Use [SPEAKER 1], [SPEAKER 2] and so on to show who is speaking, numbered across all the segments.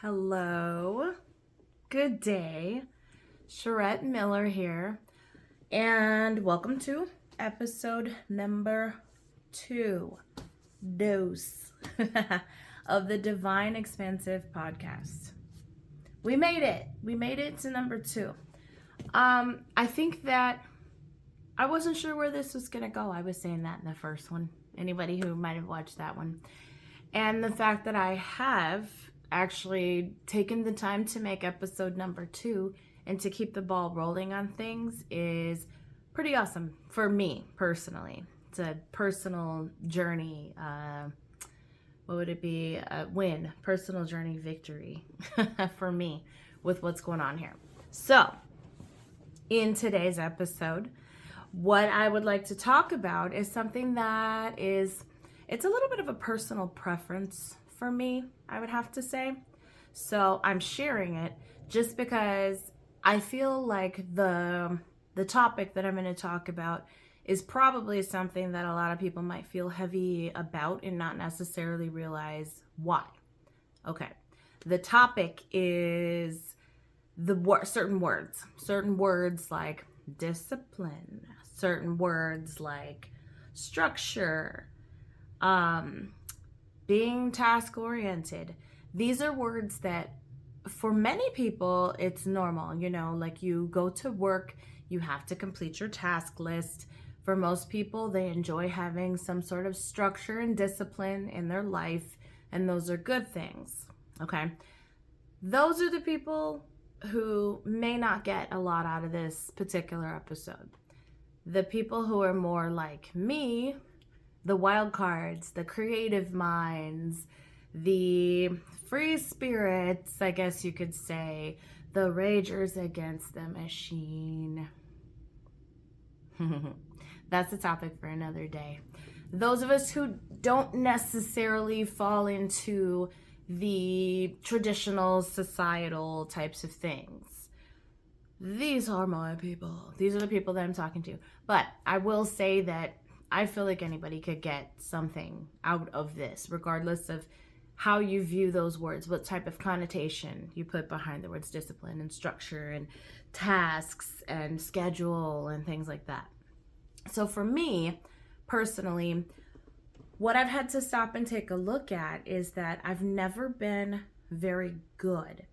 [SPEAKER 1] Hello, good day. Charette Miller here, and welcome to episode number 2, dose, of the Divine Expansive podcast. We made it. We made it to number 2. I think that I wasn't sure where this was going to go. I was saying that in the first one. Anybody who might have watched that one. And the fact that I have actually taken the time to make episode number 2 and to keep the ball rolling on things is pretty awesome for me personally. It's a personal journey. What would it be? A win, personal journey victory for me with what's going on here. So, in today's episode, what I would like to talk about is something that it's a little bit of a personal preference for me, I would have to say. So I'm sharing it just because I feel like the topic that I'm going to talk about is probably something that a lot of people might feel heavy about and not necessarily realize why. Okay. The topic is certain words like discipline, certain words like structure, being task oriented. These are words that for many people it's normal, like you go to work, you have to complete your task list. For most people, they enjoy having some sort of structure and discipline in their life, and those are good things. Okay, those are the people who may not get a lot out of this particular episode. The people who are more like me, the wild cards, the creative minds, the free spirits, I guess you could say, the ragers against the machine. That's a topic for another day. Those of us who don't necessarily fall into the traditional societal types of things. These are my people. These are the people that I'm talking to. But I will say that I feel like anybody could get something out of this, regardless of how you view those words, what type of connotation you put behind the words discipline and structure and tasks and schedule and things like that. So for me, personally, what I've had to stop and take a look at is that I've never been very good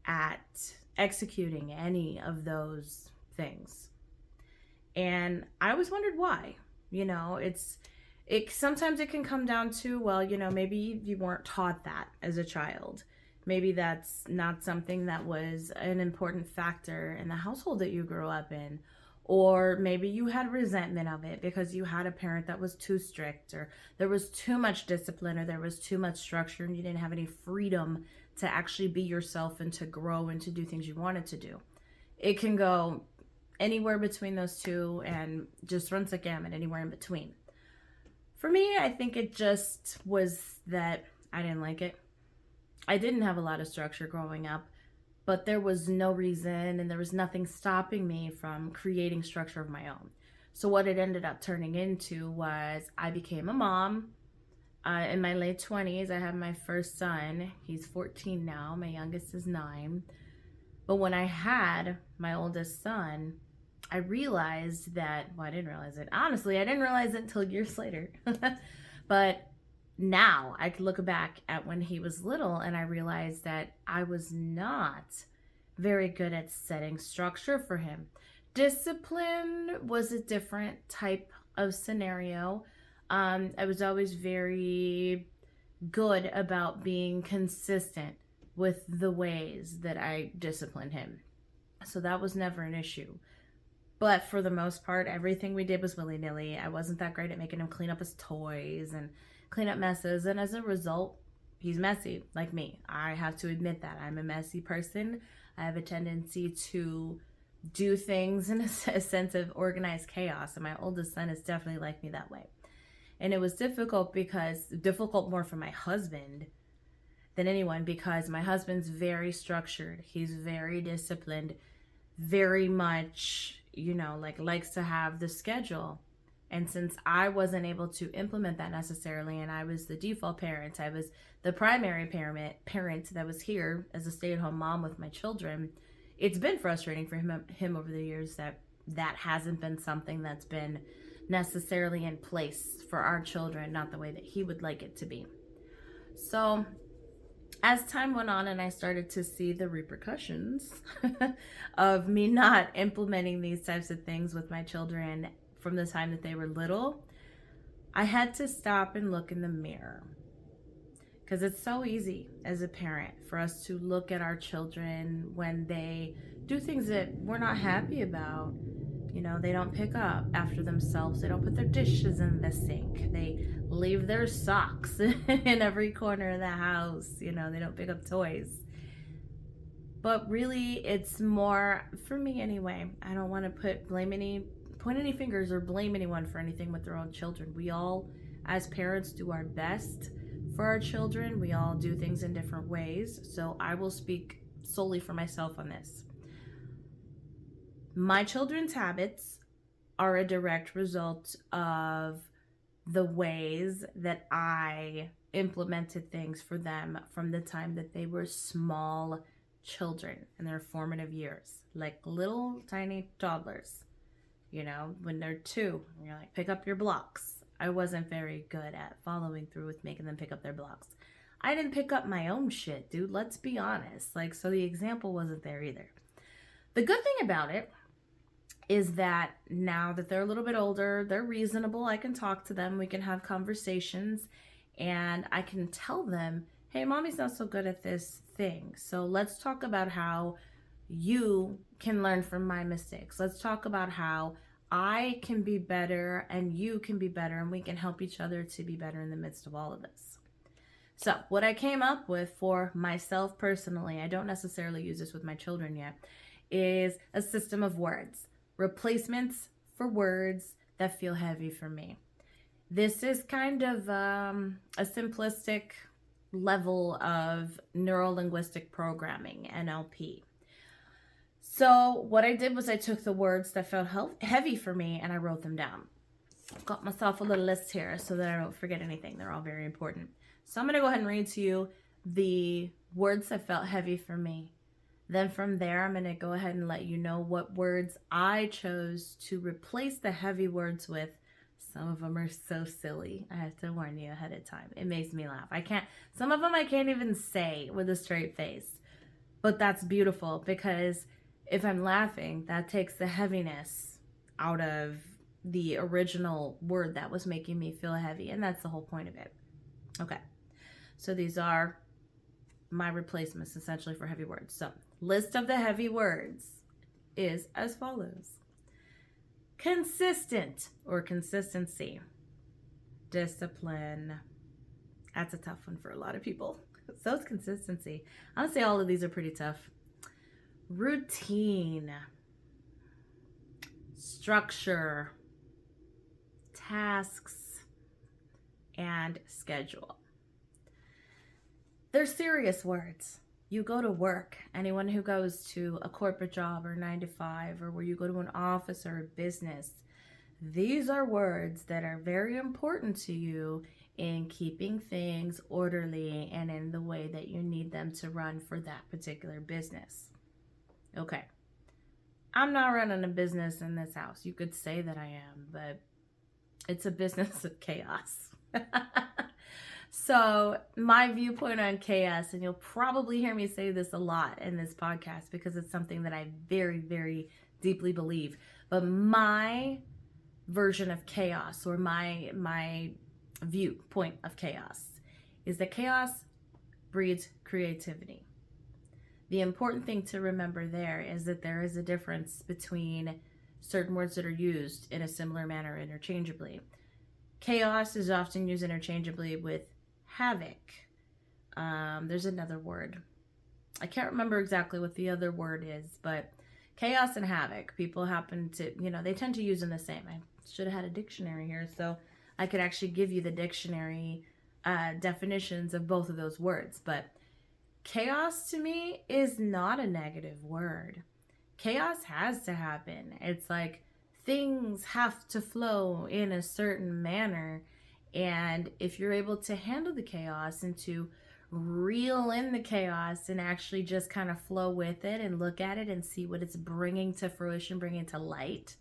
[SPEAKER 1] at executing any of those things. And I always wondered why. Sometimes it can come down to, well, maybe you weren't taught that as a child. Maybe that's not something that was an important factor in the household that you grew up in. Or maybe you had resentment of it because you had a parent that was too strict, or there was too much discipline, or there was too much structure, and you didn't have any freedom to actually be yourself and to grow and to do things you wanted to do. It can go anywhere between those two and just runs the gamut anywhere in between. For me, I think it just was that I didn't like it. I didn't have a lot of structure growing up, but there was no reason and there was nothing stopping me from creating structure of my own. So what it ended up turning into was I became a mom. In my late 20s, I had my first son. He's 14 now. My youngest is 9. But when I had my oldest son, I realized that, well, I didn't realize it. Honestly, I didn't realize it until years later. But now I could look back at when he was little and I realized that I was not very good at setting structure for him. Discipline was a different type of scenario. I was always very good about being consistent with the ways that I disciplined him. So that was never an issue. But for the most part, everything we did was willy-nilly. I wasn't that great at making him clean up his toys and clean up messes. And as a result, he's messy, like me. I have to admit that. I'm a messy person. I have a tendency to do things in a sense of organized chaos. And my oldest son is definitely like me that way. And it was difficult more for my husband than anyone, because my husband's very structured. He's very disciplined, very much, likes to have the schedule. And since I wasn't able to implement that necessarily, and I was the default parent, I was the primary parent that was here as a stay-at-home mom with my children, it's been frustrating for him over the years that hasn't been something that's been necessarily in place for our children, not the way that he would like it to be. So as time went on and I started to see the repercussions of me not implementing these types of things with my children from the time that they were little, I had to stop and look in the mirror. Because it's so easy as a parent for us to look at our children when they do things that we're not happy about. You know, they don't pick up after themselves. They don't put their dishes in the sink. They leave their socks in every corner of the house. You know, they don't pick up toys. But really, it's more, for me anyway, I don't want to point any fingers or blame anyone for anything with their own children. We all, as parents, do our best for our children. We all do things in different ways. So I will speak solely for myself on this. My children's habits are a direct result of the ways that I implemented things for them from the time that they were small children in their formative years, like little tiny toddlers. You know, when they're 2, you're like, pick up your blocks. I wasn't very good at following through with making them pick up their blocks. I didn't pick up my own shit, dude. Let's be honest. Like, so the example wasn't there either. The good thing about it is that now that they're a little bit older, they're reasonable. I can talk to them. We can have conversations and I can tell them, hey, mommy's not so good at this thing. So let's talk about how you can learn from my mistakes. Let's talk about how I can be better and you can be better and we can help each other to be better in the midst of all of this. So what I came up with for myself personally, I don't necessarily use this with my children yet, is a system of words. Replacements for words that feel heavy for me. This is kind of a simplistic level of neuro-linguistic programming, NLP. So what I did was I took the words that felt heavy for me and I wrote them down. Got myself a little list here so that I don't forget anything. They're all very important. So I'm going to go ahead and read to you the words that felt heavy for me. Then from there, I'm going to go ahead and let you know what words I chose to replace the heavy words with. Some of them are so silly. I have to warn you ahead of time. It makes me laugh. Some of them I can't even say with a straight face. But that's beautiful because if I'm laughing, that takes the heaviness out of the original word that was making me feel heavy. And that's the whole point of it. Okay. So these are my replacements essentially for heavy words. So list of the heavy words is as follows. Consistent or consistency. Discipline. That's a tough one for a lot of people. So is consistency. I would say all of these are pretty tough. Routine. Structure. Tasks. And schedule. They're serious words. You go to work, anyone who goes to a corporate job or 9 to 5, or where you go to an office or a business, these are words that are very important to you in keeping things orderly and in the way that you need them to run for that particular business. Okay. I'm not running a business in this house. You could say that I am, but it's a business of chaos. So my viewpoint on chaos, and you'll probably hear me say this a lot in this podcast because it's something that I very, very deeply believe. But my version of chaos, or my viewpoint of chaos, is that chaos breeds creativity. The important thing to remember there is that there is a difference between certain words that are used in a similar manner interchangeably. Chaos is often used interchangeably with havoc. There's another word. I can't remember exactly what the other word is, but chaos and havoc, people happen to, they tend to use them the same. I should have had a dictionary here so I could actually give you the dictionary definitions of both of those words. But chaos to me is not a negative word. Chaos has to happen. It's like things have to flow in a certain manner. And if you're able to handle the chaos and to reel in the chaos and actually just kind of flow with it and look at it and see what it's bringing to fruition, bringing to light,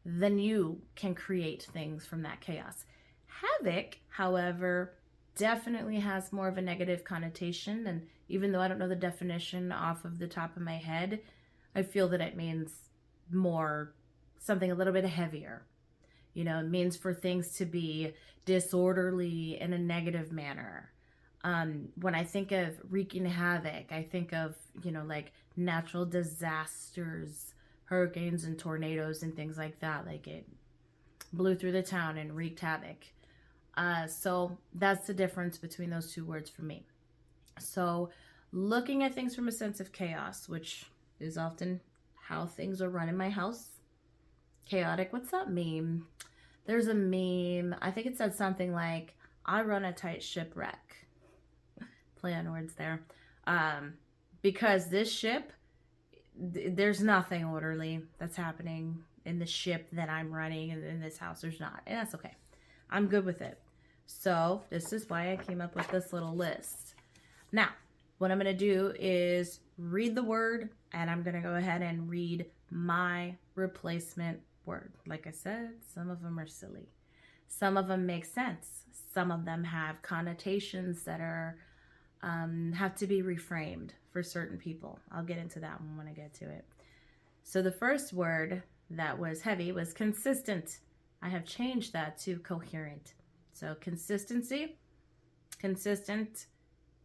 [SPEAKER 1] then you can create things from that chaos. Havoc, however, definitely has more of a negative connotation. And even though I don't know the definition off of the top of my head, I feel that it means more something a little bit heavier. You know, it means for things to be disorderly in a negative manner. When I think of wreaking havoc, I think of, you know, like natural disasters, hurricanes and tornadoes and things like that. Like it blew through the town and wreaked havoc. So that's the difference between those two words for me. So looking at things from a sense of chaos, which is often how things are run in my house. Chaotic, what's that meme? There's a meme, I think it said something like, I run a tight shipwreck. Play on words there. Because this ship, there's nothing orderly that's happening in the ship that I'm running in this house. There's not, and that's okay. I'm good with it. So this is why I came up with this little list. Now, what I'm going to do is read the word, and I'm going to go ahead and read my replacement word. Like I said, some of them are silly. Some of them make sense. Some of them have connotations that are have to be reframed for certain people. I'll get into that one when I get to it. So the first word that was heavy was consistent. I have changed that to coherent. So consistency, consistent,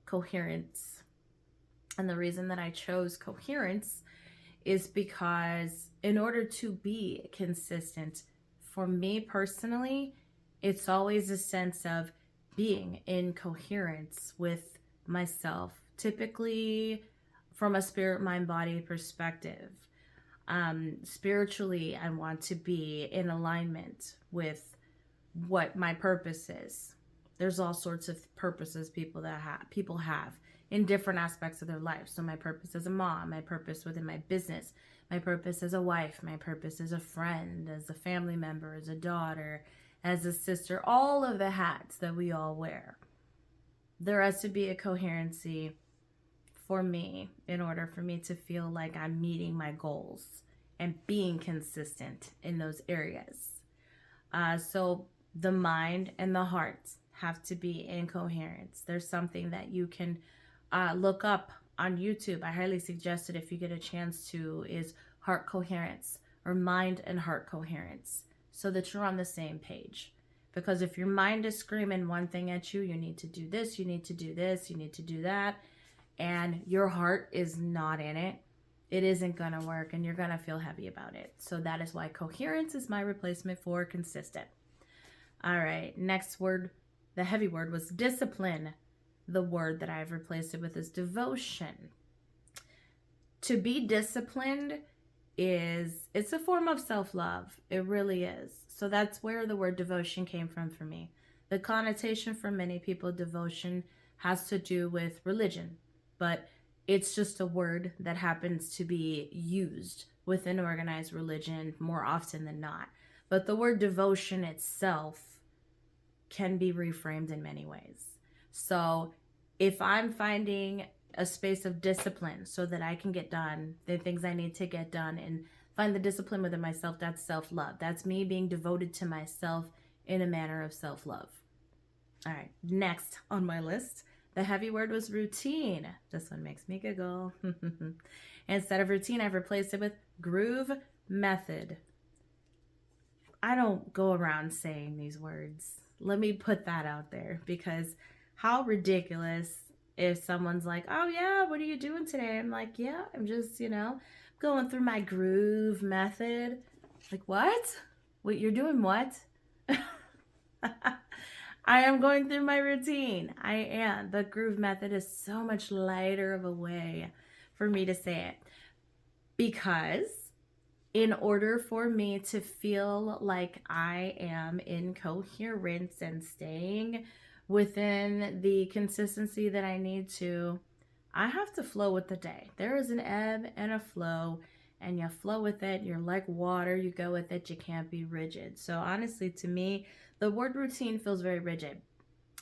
[SPEAKER 1] coherence. And the reason that I chose coherence is because in order to be consistent, for me personally, it's always a sense of being in coherence with myself, typically from a spirit, mind, body perspective. Spiritually, I want to be in alignment with what my purpose is. There's all sorts of purposes people have in different aspects of their life. So my purpose as a mom, my purpose within my business, my purpose as a wife, my purpose as a friend, as a family member, as a daughter, as a sister, all of the hats that we all wear. There has to be a coherency for me in order for me to feel like I'm meeting my goals and being consistent in those areas. So the mind and the heart have to be in coherence. There's something that you can look up on YouTube. I highly suggest it if you get a chance to, is heart coherence or mind and heart coherence, so that you're on the same page. Because if your mind is screaming one thing at you, you need to do this, you need to do this, you need to do that, and your heart is not in it, it isn't going to work and you're going to feel heavy about it. So that is why coherence is my replacement for consistent. All right, next word, the heavy word was discipline. The word that I've replaced it with is devotion. To be disciplined it's a form of self-love. It really is. So that's where the word devotion came from for me. The connotation for many people, devotion has to do with religion, but it's just a word that happens to be used within organized religion more often than not. But the word devotion itself can be reframed in many ways. So if I'm finding a space of discipline so that I can get done the things I need to get done and find the discipline within myself, that's self-love. That's me being devoted to myself in a manner of self-love. All right, next on my list, the heavy word was routine. This one makes me giggle. Instead of routine, I've replaced it with groove method. I don't go around saying these words. Let me put that out there, because how ridiculous if someone's like, oh yeah, what are you doing today? I'm like, yeah, I'm just, going through my groove method. Like, what? Wait, you're doing what? I am going through my routine. I am. The groove method is so much lighter of a way for me to say it, because in order for me to feel like I am in coherence and staying within the consistency that I need to, I have to flow with the day. There is an ebb and a flow, and you flow with it. You're like water, you go with it, you can't be rigid. So honestly, to me, the word routine feels very rigid,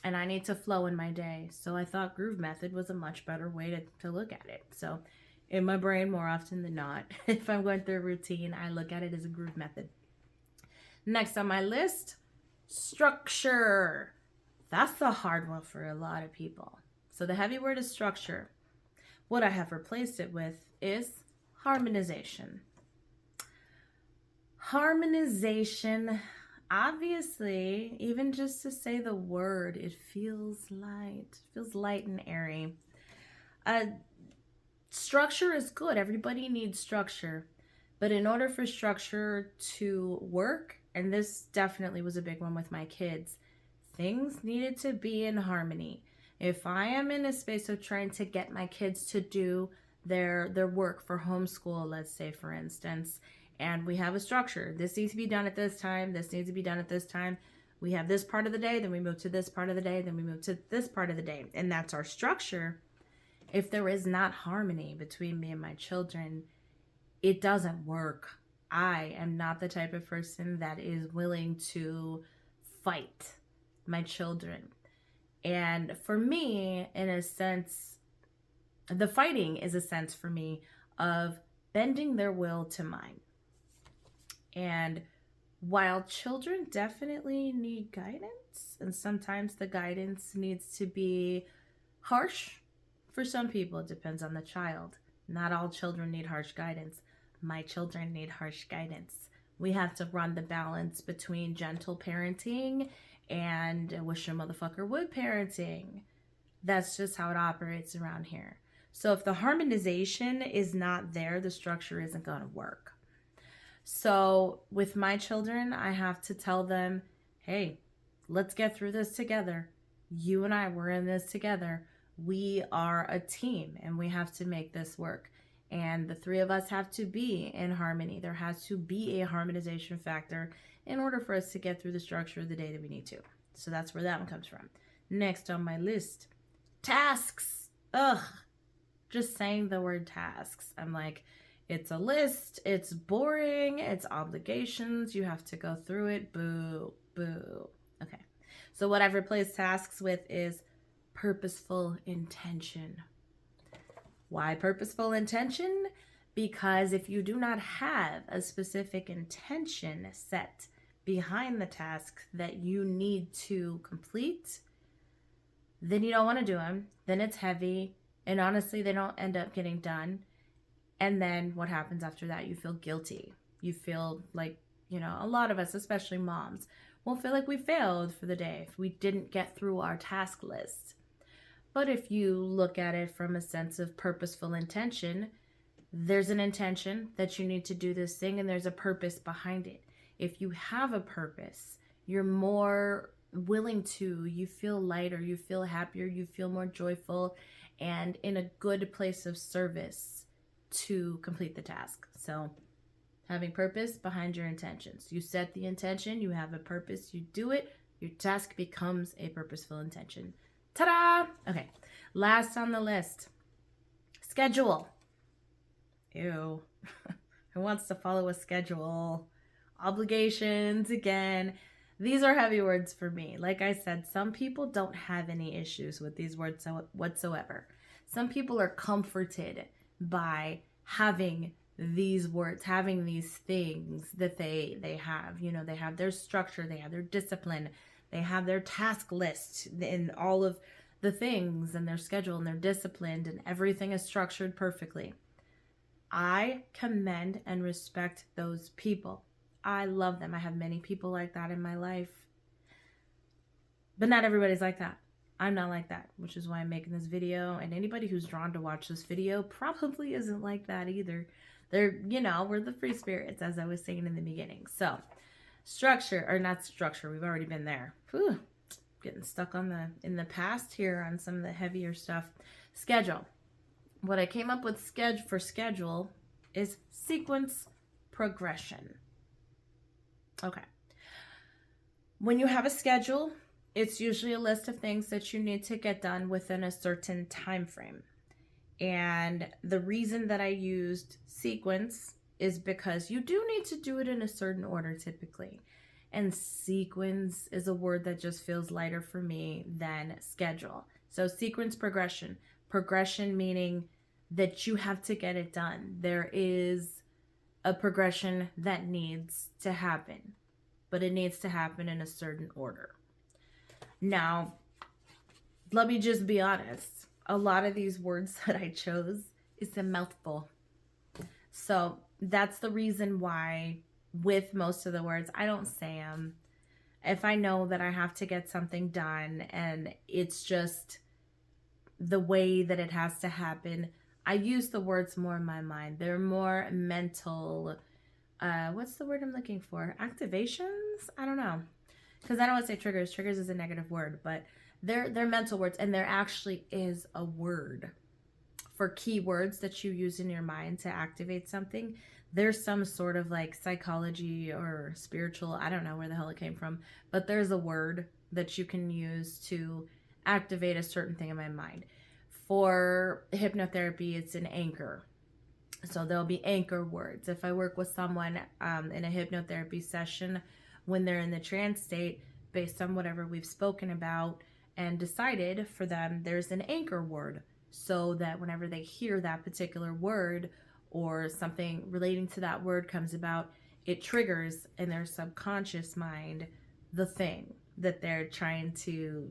[SPEAKER 1] and I need to flow in my day. So I thought groove method was a much better way to look at it. So in my brain, more often than not, if I'm going through a routine, I look at it as a groove method. Next on my list, structure. That's the hard one for a lot of people. So the heavy word is structure. What I have replaced it with is harmonization. Harmonization, obviously, even just to say the word, it feels light. It feels light and airy. Structure is good. Everybody needs structure. But in order for structure to work, and this definitely was a big one with my kids, things needed to be in harmony. If I am in a space of trying to get my kids to do their work for homeschool, let's say for instance, and we have a structure, this needs to be done at this time, this needs to be done at this time, we have this part of the day, then we move to this part of the day, then we move to this part of the day, and that's our structure. If there is not harmony between me and my children, it doesn't work. I am not the type of person that is willing to fight my children. And for me, in a sense, the fighting is a sense for me of bending their will to mine. And while children definitely need guidance, and sometimes the guidance needs to be harsh, for some people, it depends on the child. Not all children need harsh guidance. My children need harsh guidance. We have to run the balance between gentle parenting and wish your motherfucker would parenting. That's just how it operates around here. So if the harmonization is not there, the structure isn't going to work. So with my children, I have to tell them, hey, let's get through this together. You and I, we're in this together. We are a team and we have to make this work. And the three of us have to be in harmony. There has to be a harmonization factor in order for us to get through the structure of the day that we need to. So that's where that one comes from. Next on my list, tasks. Ugh, just saying the word tasks. I'm like, it's a list, it's boring, it's obligations, you have to go through it, boo, boo. Okay, so what I've replaced tasks with is purposeful intention. Why purposeful intention? Because if you do not have a specific intention set behind the task that you need to complete, then you don't want to do them. Then it's heavy. And honestly, they don't end up getting done. And then what happens after that? You feel guilty. You feel like, a lot of us, especially moms, will feel like we failed for the day if we didn't get through our task list. But if you look at it from a sense of purposeful intention, there's an intention that you need to do this thing and there's a purpose behind it. If you have a purpose, you're more willing to, you feel lighter, you feel happier, you feel more joyful and in a good place of service to complete the task. So having purpose behind your intentions. You set the intention, you have a purpose, you do it, your task becomes a purposeful intention. Ta-da! Okay, last on the list, schedule. Ew. Who wants to follow a schedule? Obligations, again. These are heavy words for me. Like I said, some people don't have any issues with these words whatsoever. Some people are comforted by having these words, having these things that they have. They have their structure, they have their discipline, they have their task list and all of the things and their schedule and they're disciplined and everything is structured perfectly. I commend and respect those people. I love them. I have many people like that in my life. But not everybody's like that. I'm not like that, which is why I'm making this video. And anybody who's drawn to watch this video probably isn't like that either. They're, we're the free spirits, as I was saying in the beginning. So, structure, or not structure, we've already been there. Whew, getting stuck in the past here on some of the heavier stuff. Schedule. What I came up with for schedule is sequence progression. Okay. When you have a schedule, it's usually a list of things that you need to get done within a certain time frame. And the reason that I used sequence is because you do need to do it in a certain order typically. And sequence is a word that just feels lighter for me than schedule. So sequence, progression. Progression meaning that you have to get it done. There is a progression that needs to happen, but it needs to happen in a certain order. Now, let me just be honest. A lot of these words that I chose is a mouthful. So that's the reason why with most of the words, I don't say them. If I know that I have to get something done and it's just the way that it has to happen, I use the words more in my mind. They're more mental, what's the word I'm looking for? Activations? I don't know. Because I don't want to say triggers. Triggers is a negative word, but they're mental words, and there actually is a word for keywords that you use in your mind to activate something. There's some sort of like psychology or spiritual, I don't know where the hell it came from, but there's a word that you can use to activate a certain thing in my mind. For hypnotherapy, it's an anchor. So there'll be anchor words. If I work with someone in a hypnotherapy session, when they're in the trance state, based on whatever we've spoken about and decided for them, there's an anchor word, so that whenever they hear that particular word or something relating to that word comes about, it triggers in their subconscious mind the thing that they're trying to,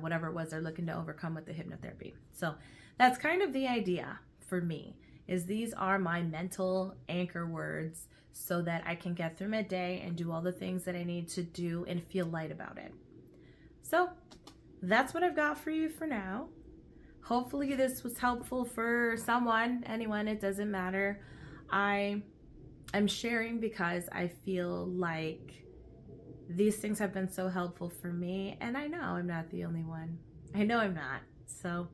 [SPEAKER 1] whatever it was they're looking to overcome with the hypnotherapy. So that's kind of the idea for me, is these are my mental anchor words so that I can get through my day and do all the things that I need to do and feel light about it. So that's what I've got for you for now. Hopefully this was helpful for someone, anyone, it doesn't matter. I'm sharing because I feel like these things have been so helpful for me, and I know I'm not the only one. I know I'm not. So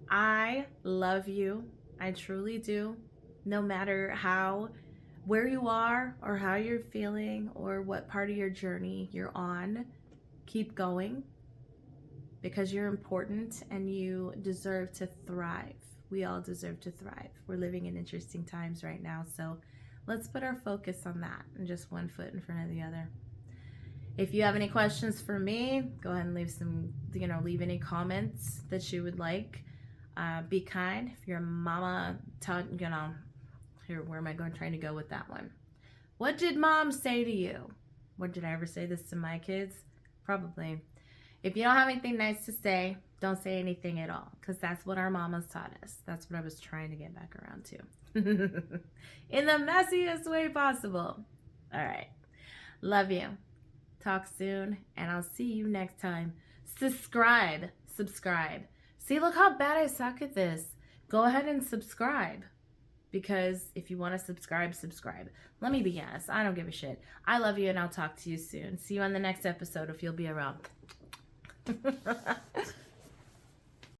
[SPEAKER 1] I love you. I truly do. No matter where you are or how you're feeling or what part of your journey you're on, keep going, because you're important and you deserve to thrive. We all deserve to thrive. We're living in interesting times right now, so let's put our focus on that and just one foot in front of the other. If you have any questions for me, go ahead and leave any comments that you would like. Be kind. If your mama here, where am I trying to go with that one? What did mom say to you? What did I ever say this to my kids? Probably. If you don't have anything nice to say, don't say anything at all, because that's what our mamas taught us. That's what I was trying to get back around to. In the messiest way possible. All right. Love you. Talk soon, and I'll see you next time. Subscribe. See, look how bad I suck at this. Go ahead and subscribe. Because if you want to subscribe. Let me be honest. I don't give a shit. I love you, and I'll talk to you soon. See you on the next episode if you'll be around.